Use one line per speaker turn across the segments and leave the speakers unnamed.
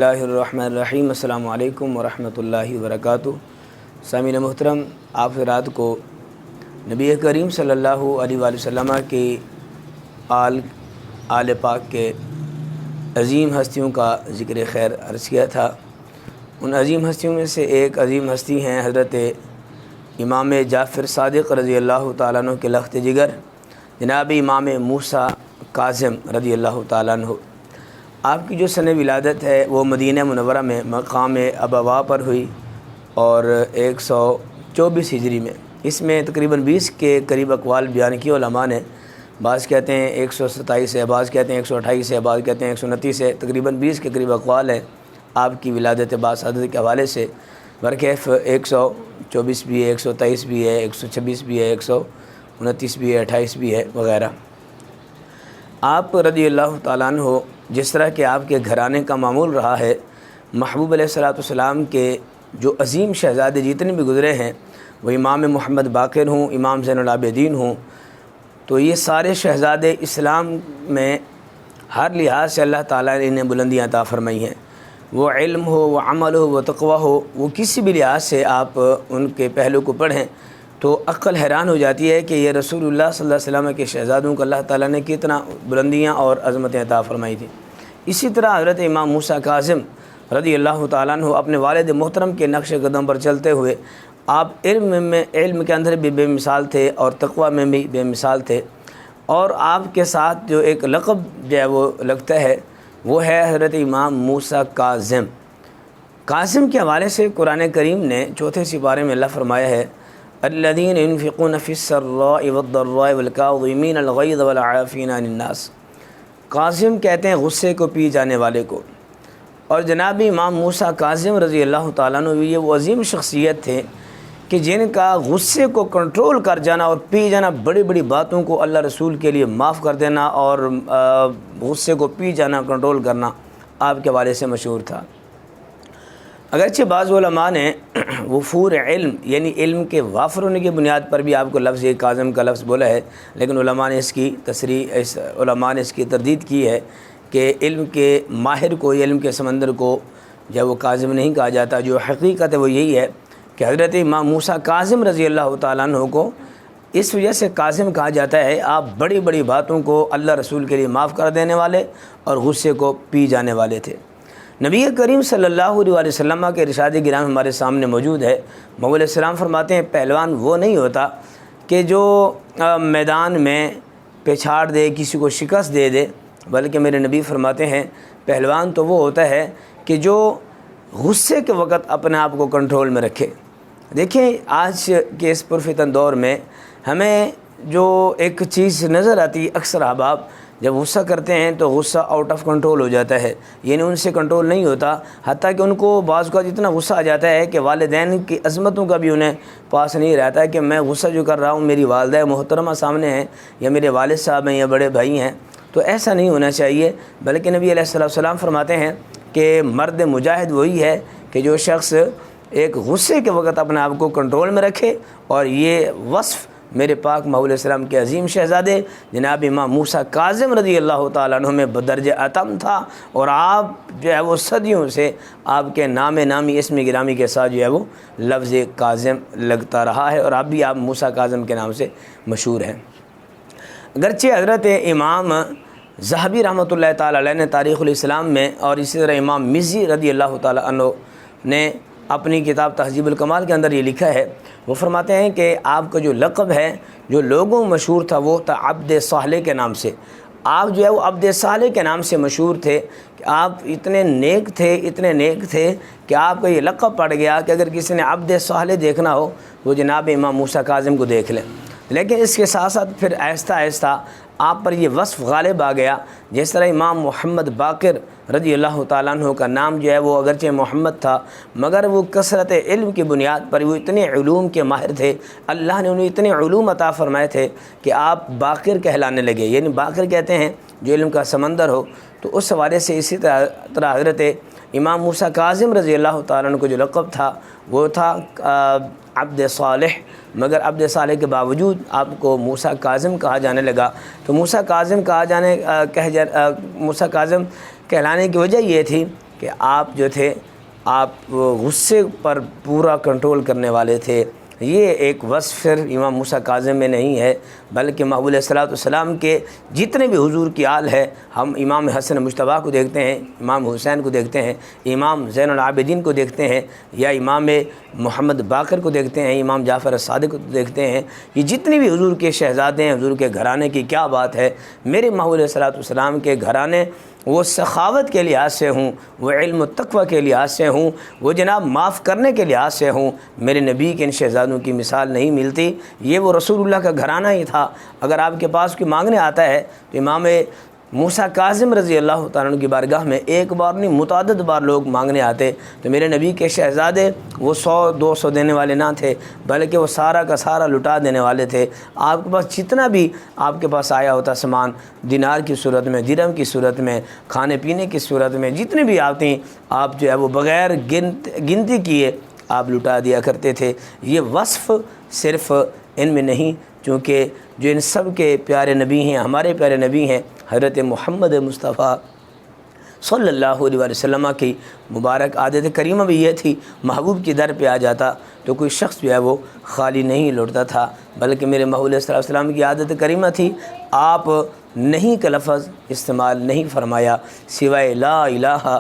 اللہ الرحمن الرحیم۔ السلام علیکم ورحمۃ اللہ وبرکاتہ۔ سامعین محترم، آپ رات کو نبی کریم صلی اللہ علیہ وآلہ وسلم کے آل پاک کے عظیم ہستیوں کا ذکر خیر عرض کیا تھا۔ ان عظیم ہستیوں میں سے ایک عظیم ہستی ہیں حضرت امام جعفر صادق رضی اللہ تعالیٰ عنہ کے لخت جگر جناب امام موسیٰ کاظم رضی اللہ تعالیٰ عنہ۔ آپ کی جو سن ولادت ہے وہ مدینہ منورہ میں مقام ابوا پر ہوئی اور 124 ہجری میں۔ اس میں تقریباً 20 کے قریب اقوال بیان کیے علماء نے۔ بعض کہتے ہیں 127 ہے، بعض کہتے ہیں 128 ہے، بعض کہتے ہیں 129 ہے، تقریباً 20 کے قریب اقوال ہیں آپ کی ولادت باصادت کے حوالے سے۔ برکیف 124 بھی ہے، 123 بھی ہے، 126 بھی ہے، 129 بھی ہے، 28 بھی ہے وغیرہ۔ آپ رضی اللہ تعالیٰ عنہ جس طرح کہ آپ کے گھرانے کا معمول رہا ہے، محبوب علیہ الصلوۃ والسلام کے جو عظیم شہزادے جتنے بھی گزرے ہیں، وہ امام محمد باقر ہوں، امام زین العابدین ہوں، تو یہ سارے شہزادے اسلام میں ہر لحاظ سے اللہ تعالیٰ نے انہیں بلندیاں عطا فرمائی ہیں۔ وہ علم ہو، وہ عمل ہو، وہ تقویٰ ہو، وہ کسی بھی لحاظ سے آپ ان کے پہلو کو پڑھیں تو عقل حیران ہو جاتی ہے کہ یہ رسول اللہ صلی اللہ علیہ وسلم کے شہزادوں کو اللہ تعالیٰ نے کتنا بلندیاں اور عظمتیں عطا فرمائی تھیں۔ اسی طرح حضرت امام موسیٰ کاظم رضی اللہ تعالیٰ عنہ اپنے والد محترم کے نقش قدم پر چلتے ہوئے آپ علم کے اندر بھی بے مثال تھے اور تقویٰ میں بھی بے مثال تھے، اور آپ کے ساتھ جو ایک لقب جو ہے وہ لگتا ہے وہ ہے حضرت امام موسیٰ کاظم۔ کاظم کے حوالے سے قرآن کریم نے 4 سپارے میں اللہ فرمایا ہے الذین ينفقون فی السراء والضراء والکاظمین الغیظ والعافین عن الناس۔ کاظم کہتے ہیں غصے کو پی جانے والے کو، اور جناب امام موسیٰ کاظم رضی اللہ تعالیٰ عنہ یہ وہ عظیم شخصیت تھے کہ جن کا غصے کو کنٹرول کر جانا اور پی جانا، بڑی بڑی باتوں کو اللہ رسول کے لیے معاف کر دینا اور غصے کو پی جانا، کنٹرول کرنا آپ کے حوالے سے مشہور تھا۔ اگرچہ بعض علماء نے وفور علم یعنی علم کے وافر ہونے کی بنیاد پر بھی آپ کو لفظ کاظم کا لفظ بولا ہے، لیکن علماء نے اس کی علماء نے اس کی تردید کی ہے کہ علم کے ماہر کو، علم کے سمندر کو جب وہ کاظم نہیں کہا جاتا۔ جو حقیقت ہے وہ یہی ہے کہ حضرت امام موسیٰ کاظم رضی اللہ تعالیٰ عنہ کو اس وجہ سے کاظم کہا جاتا ہے، آپ بڑی بڑی باتوں کو اللہ رسول کے لیے معاف کر دینے والے اور غصے کو پی جانے والے تھے۔ نبی کریم صلی اللہ علیہ وسلم کے ارشاد گرامی ہمارے سامنے موجود ہے۔ محمد علیہ السلام فرماتے ہیں پہلوان وہ نہیں ہوتا کہ جو میدان میں پچھاڑ دے، کسی کو شکست دے دے، بلکہ میرے نبی فرماتے ہیں پہلوان تو وہ ہوتا ہے کہ جو غصے کے وقت اپنے آپ کو کنٹرول میں رکھے۔ دیکھیں آج کے اس پرفتن دور میں ہمیں جو ایک چیز نظر آتی ہے، اکثر احباب جب غصہ کرتے ہیں تو غصہ آؤٹ آف کنٹرول ہو جاتا ہے، یعنی ان سے کنٹرول نہیں ہوتا، حتیٰ کہ ان کو بعض کا جتنا غصہ آ جاتا ہے کہ والدین کی عظمتوں کا بھی انہیں پاس نہیں رہتا ہے کہ میں غصہ جو کر رہا ہوں میری والدہ محترمہ سامنے ہیں یا میرے والد صاحب ہیں یا بڑے بھائی ہیں، تو ایسا نہیں ہونا چاہیے۔ بلکہ نبی علیہ السلام فرماتے ہیں کہ مرد مجاہد وہی ہے کہ جو شخص ایک غصے کے وقت اپنے آپ کو کنٹرول میں رکھے، اور یہ وصف میرے پاک محمد علیہ السلام کے عظیم شہزادے جناب امام موسیٰ کاظم رضی اللہ تعالیٰ عنہ میں بدرجہ اتم تھا، اور آپ جو ہے وہ صدیوں سے آپ کے نام نامی اسم گرامی کے ساتھ جو ہے وہ لفظ کاظم لگتا رہا ہے، اور اب بھی آپ موسیٰ کاظم کے نام سے مشہور ہیں۔ اگرچہ حضرت امام ذہبی رحمۃ اللہ تعالیٰ علیہ نے تاریخ الاسلام میں، اور اسی طرح امام مزی رضی اللہ تعالیٰ عنہ نے اپنی کتاب تہذیب الکمال کے اندر یہ لکھا ہے، وہ فرماتے ہیں کہ آپ کا جو لقب ہے جو لوگوں مشہور تھا وہ تھا عبد صالح کے نام سے۔ آپ جو ہے وہ عبد صالح کے نام سے مشہور تھے کہ آپ اتنے نیک تھے کہ آپ کا یہ لقب پڑ گیا کہ اگر کسی نے عبد صالح دیکھنا ہو وہ جناب امام موسیٰ کاظم کو دیکھ لیں۔ لیکن اس کے ساتھ ساتھ پھر آہستہ آہستہ آپ پر یہ وصف غالب آ گیا، جس طرح امام محمد باقر رضی اللہ تعالیٰ عنہ کا نام جو ہے وہ اگرچہ محمد تھا، مگر وہ کثرت علم کی بنیاد پر وہ اتنے علوم کے ماہر تھے، اللہ نے انہیں اتنے علوم عطا فرمائے تھے کہ آپ باقر کہلانے لگے، یعنی باقر کہتے ہیں جو علم کا سمندر ہو۔ تو اس حوالے سے اسی طرح حضرت امام موسیٰ کاظم رضی اللہ تعالیٰ عنہ کو جو لقب تھا وہ تھا عبد صالح، مگر عبد صالح کے باوجود آپ کو موسیٰ کاظم کہا جانے لگا۔ تو موسیٰ کاظم کہلانے کی وجہ یہ تھی کہ آپ جو تھے آپ غصے پر پورا کنٹرول کرنے والے تھے۔ یہ ایک وصف صرف امام موسیٰ کاظم میں نہیں ہے، بلکہ محبوب علیہ الصلوۃ والسلام کے جتنے بھی حضور کی آل ہے، ہم امام حسن مجتبیٰ کو دیکھتے ہیں، امام حسین کو دیکھتے ہیں، امام زین العابدین کو دیکھتے ہیں، یا امام محمد باقر کو دیکھتے ہیں، امام جعفر الصادق کو دیکھتے ہیں۔ یہ جتنے بھی حضور کے شہزادے ہیں، حضور کے گھرانے کی کیا بات ہے۔ میرے محبوب علیہ الصلوۃ والسلام کے گھرانے وہ سخاوت کے لحاظ سے ہوں، وہ علم و تقوی کے لحاظ سے ہوں، وہ جناب معاف کرنے کے لحاظ سے ہوں، میرے نبی کے ان شہزادوں کی مثال نہیں ملتی۔ یہ وہ رسول اللہ کا گھرانہ ہی تھا۔ اگر آپ کے پاس کوئی مانگنے آتا ہے تو امام موسیٰ کاظم رضی اللہ تعالیٰ عنہ کی بارگاہ میں ایک بار نہیں متعدد بار لوگ مانگنے آتے، تو میرے نبی کے شہزادے وہ 100-200 دینے والے نہ تھے، بلکہ وہ سارا کا سارا لٹا دینے والے تھے۔ آپ کے پاس جتنا بھی آپ کے پاس آیا ہوتا سامان، دینار کی صورت میں، درہم کی صورت میں، کھانے پینے کی صورت میں، جتنے بھی آتے ہیں آپ جو ہے وہ بغیر گنتی کیے آپ لٹا دیا کرتے تھے۔ یہ وصف صرف ان میں نہیں، چونکہ جو ان سب کے پیارے نبی ہیں، ہمارے پیارے نبی ہیں، حضرت محمد مصطفیٰ صلی اللہ علیہ وسلم کی مبارک عادت کریمہ بھی یہ تھی، محبوب کی در پہ آ جاتا تو کوئی شخص جو ہے وہ خالی نہیں لوٹتا تھا، بلکہ میرے محبوب علیہ الصلوۃ والسلام کی عادت کریمہ تھی، آپ نہیں کا لفظ استعمال نہیں فرمایا سوائے لا الہ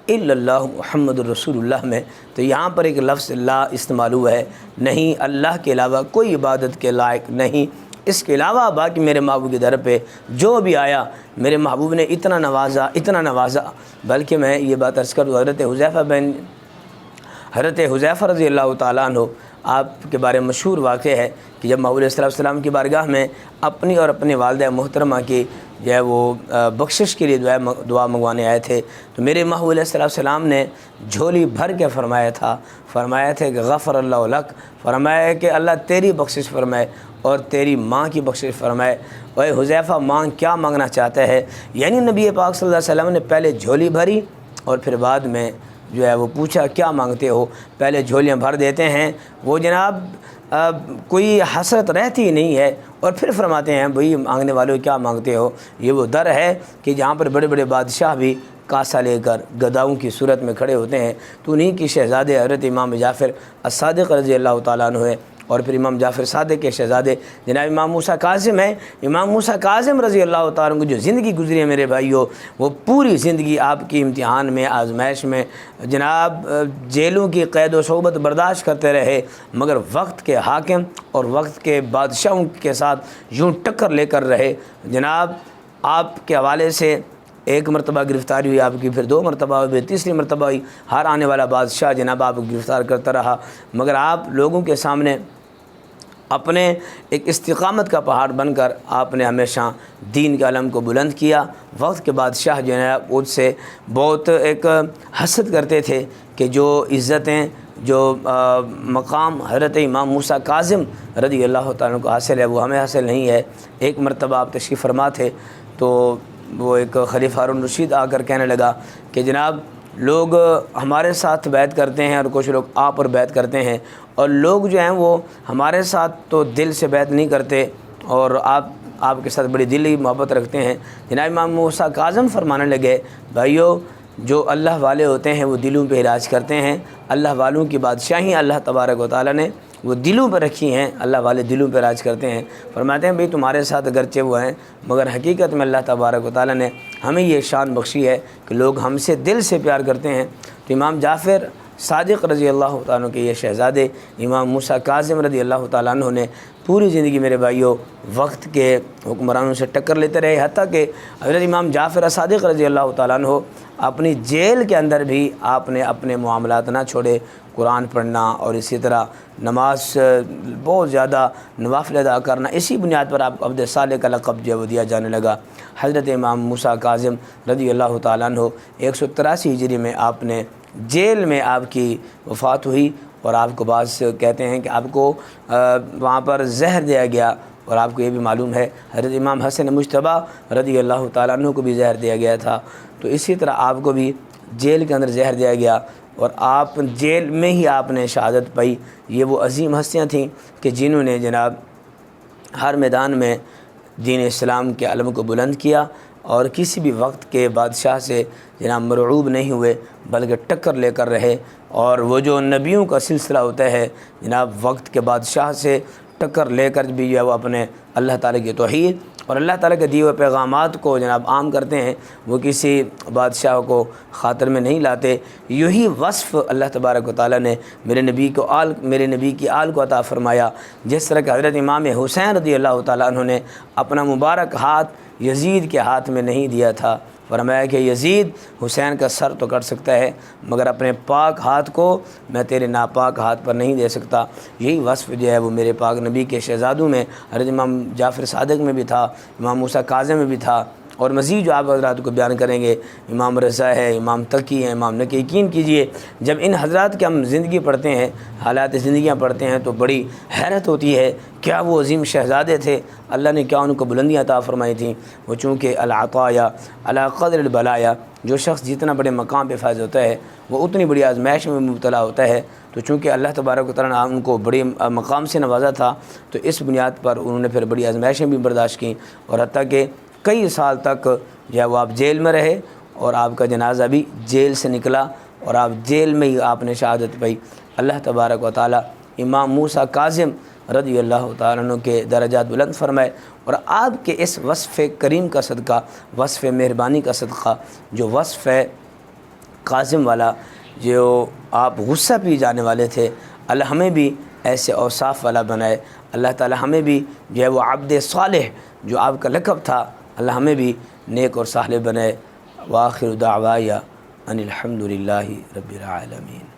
الا اللہ محمد الرسول اللہ میں۔ تو یہاں پر ایک لفظ لا استعمال ہوا ہے، نہیں، اللہ کے علاوہ کوئی عبادت کے لائق نہیں۔ اس کے علاوہ باقی میرے محبوب کی در پہ جو بھی آیا، میرے محبوب نے اتنا نوازا، بلکہ میں یہ بات عرض کروں، حضرت حذیفہ رضی اللہ تعالیٰ عنہ آپ کے بارے میں مشہور واقع ہے کہ جب محبوب علیہ السلام کی بارگاہ میں اپنی اور اپنے والدہ محترمہ کی جو ہے وہ بخشش کے لیے دعا منگوانے آئے تھے، تو میرے محبوب علیہ السلام نے جھولی بھر کے فرمایا تھا کہ غفر اللہ لک، فرمایا کہ اللہ تیری بخشش فرمائے اور تیری ماں کی بخشش فرمائے۔ اے حذیفہ، ماں کیا مانگنا چاہتا ہے؟ یعنی نبی پاک صلی اللہ علیہ وسلم نے پہلے جھولی بھری اور پھر بعد میں جو ہے وہ پوچھا کیا مانگتے ہو۔ پہلے جھولیاں بھر دیتے ہیں، وہ جناب کوئی حسرت رہتی ہی نہیں ہے، اور پھر فرماتے ہیں بھئی مانگنے والوں کیا مانگتے ہو۔ یہ وہ در ہے کہ جہاں پر بڑے بڑے بادشاہ بھی کاسا لے کر گداؤں کی صورت میں کھڑے ہوتے ہیں، تو انہیں کی شہزادے حضرت امام جعفر الصادق رضی اللہ تعالیٰ عنہ ہے، اور پھر امام جعفر صادق کے شہزادے جناب امام موسیٰ کاظم ہیں۔ امام موسیٰ کاظم رضی اللہ تعالیٰ عنہ کی جو زندگی گزری ہے میرے بھائیوں، وہ پوری زندگی آپ کی امتحان میں، آزمائش میں، جناب جیلوں کی قید و صحبت برداشت کرتے رہے، مگر وقت کے حاکم اور وقت کے بادشاہوں کے ساتھ یوں ٹکر لے کر رہے۔ جناب آپ کے حوالے سے ایک مرتبہ گرفتاری ہوئی آپ کی، پھر 2 مرتبہ ہوئی، پھر تیسری مرتبہ ہوئی، ہر آنے والا بادشاہ جناب آپ کو گرفتار کرتا رہا، مگر آپ لوگوں کے سامنے اپنے ایک استقامت کا پہاڑ بن کر آپ نے ہمیشہ دین کے علم کو بلند کیا۔ وقت کے بادشاہ جو ہے اس سے بہت ایک حسد کرتے تھے کہ جو عزتیں، جو مقام حضرت امام موسیٰ کاظم رضی اللہ تعالیٰ کو حاصل ہے وہ ہمیں حاصل نہیں ہے۔ ایک مرتبہ آپ تشریف فرما تھے تو وہ ایک خلیفہ ہارون رشید آ کر کہنے لگا کہ جناب لوگ ہمارے ساتھ بیعت کرتے ہیں اور کچھ لوگ آپ پر بیعت کرتے ہیں، اور لوگ جو ہیں وہ ہمارے ساتھ تو دل سے بیعت نہیں کرتے، اور آپ کے ساتھ بڑی دلی محبت رکھتے ہیں۔ جناب امام موسیٰ کاظم فرمانے لگے، بھائیو، جو اللہ والے ہوتے ہیں وہ دلوں پہ راج کرتے ہیں، اللہ والوں کی بادشاہی اللہ تبارک و تعالیٰ نے وہ دلوں پہ رکھی ہیں، اللہ والے دلوں پہ راج کرتے ہیں۔ فرماتے ہیں بھئی تمہارے ساتھ اگرچہ وہ ہیں، مگر حقیقت میں اللہ تبارک و تعالیٰ نے ہمیں یہ شان بخشی ہے کہ لوگ ہم سے دل سے پیار کرتے ہیں۔ تو امام جعفر صادق رضی اللہ تعالیٰ عنہ کے یہ شہزادے امام موسیٰ کاظم رضی اللہ تعالیٰ عنہ نے پوری زندگی میرے بھائیوں وقت کے حکمرانوں سے ٹکر لیتے رہے، حتیٰ کہ حضرت امام جعفر صادق رضی اللہ تعالیٰ عنہ اپنی جیل کے اندر بھی آپ نے اپنے معاملات نہ چھوڑے، قرآن پڑھنا اور اسی طرح نماز بہت زیادہ نوافل ادا کرنا، اسی بنیاد پر آپ کو عبد صالح کا لقب جو ہے وہ دیا جانے لگا۔ حضرت امام موسیٰ کاظم رضی اللہ تعالیٰ عنہ 183 ہجری میں آپ نے جیل میں آپ کی وفات ہوئی، اور آپ کو بعض کہتے ہیں کہ آپ کو وہاں پر زہر دیا گیا، اور آپ کو یہ بھی معلوم ہے حضرت امام حسن مجتبیٰ رضی اللہ تعالیٰ عنہ کو بھی زہر دیا گیا تھا، تو اسی طرح آپ کو بھی جیل کے اندر زہر دیا گیا، اور آپ جیل میں ہی آپ نے شہادت پائی۔ یہ وہ عظیم ہستیاں تھیں کہ جنہوں نے جناب ہر میدان میں دین اسلام کے علم کو بلند کیا، اور کسی بھی وقت کے بادشاہ سے جناب مرعوب نہیں ہوئے، بلکہ ٹکر لے کر رہے۔ اور وہ جو نبیوں کا سلسلہ ہوتا ہے جناب وقت کے بادشاہ سے ٹکر لے کر بھی جو ہے وہ اپنے اللہ تعالیٰ کی توحید اور اللہ تعالیٰ کے دیے ہوئے پیغامات کو جناب عام کرتے ہیں، وہ کسی بادشاہ کو خاطر میں نہیں لاتے۔ یہی وصف اللہ تبارک و تعالیٰ نے میرے نبی کی آل کو عطا فرمایا، جس طرح کہ حضرت امام حسین رضی اللہ تعالیٰ عنہ نے اپنا مبارک ہاتھ یزید کے ہاتھ میں نہیں دیا تھا، فرمایا کہ یزید حسین کا سر تو کٹ سکتا ہے مگر اپنے پاک ہاتھ کو میں تیرے ناپاک ہاتھ پر نہیں دے سکتا۔ یہی وصف جو ہے وہ میرے پاک نبی کے شہزادوں میں حضرت امام جعفر صادق میں بھی تھا، امام موسیٰ کاظم میں بھی تھا، اور مزید جو آپ حضرات کو بیان کریں گے امام رضا ہے، امام تقی ہیں، امام نقی۔ یقین کیجئے جب ان حضرات کی ہم زندگی پڑھتے ہیں، حالات زندگیاں پڑھتے ہیں تو بڑی حیرت ہوتی ہے، کیا وہ عظیم شہزادے تھے، اللہ نے کیا ان کو بلندیاں عطا فرمائی تھیں۔ وہ چونکہ العطایا علی قدر البلایا، جو شخص جتنا بڑے مقام پہ فائز ہوتا ہے وہ اتنی بڑی آزمائش میں مبتلا ہوتا ہے، تو چونکہ اللہ تبارک و تعالیٰ نے ان کو بڑے مقام سے نوازا تھا، تو اس بنیاد پر انہوں نے پھر بڑی آزمائشیں بھی برداشت کیں، اور حتیٰ کہ کئی سال تک جو ہے وہ آپ جیل میں رہے، اور آپ کا جنازہ بھی جیل سے نکلا، اور آپ جیل میں ہی آپ نے شہادت پائی۔ اللہ تبارک و تعالیٰ امام موسیٰ کاظم رضی اللہ تعالیٰ عنہ کے درجات بلند فرمائے، اور آپ کے اس وصف کریم کا صدقہ، وصف مہربانی کا صدقہ، جو وصف ہے کاظم والا، جو آپ غصہ پی جانے والے تھے، اللہ ہمیں بھی ایسے اوصاف والا بنائے۔ اللہ تعالیٰ ہمیں بھی جو ہے وہ عبد صالح جو آپ کا لقب تھا، اللہ ہمیں بھی نیک اور صالح بنائے۔ وآخر دعوایا ان الحمد للہ رب العالمین۔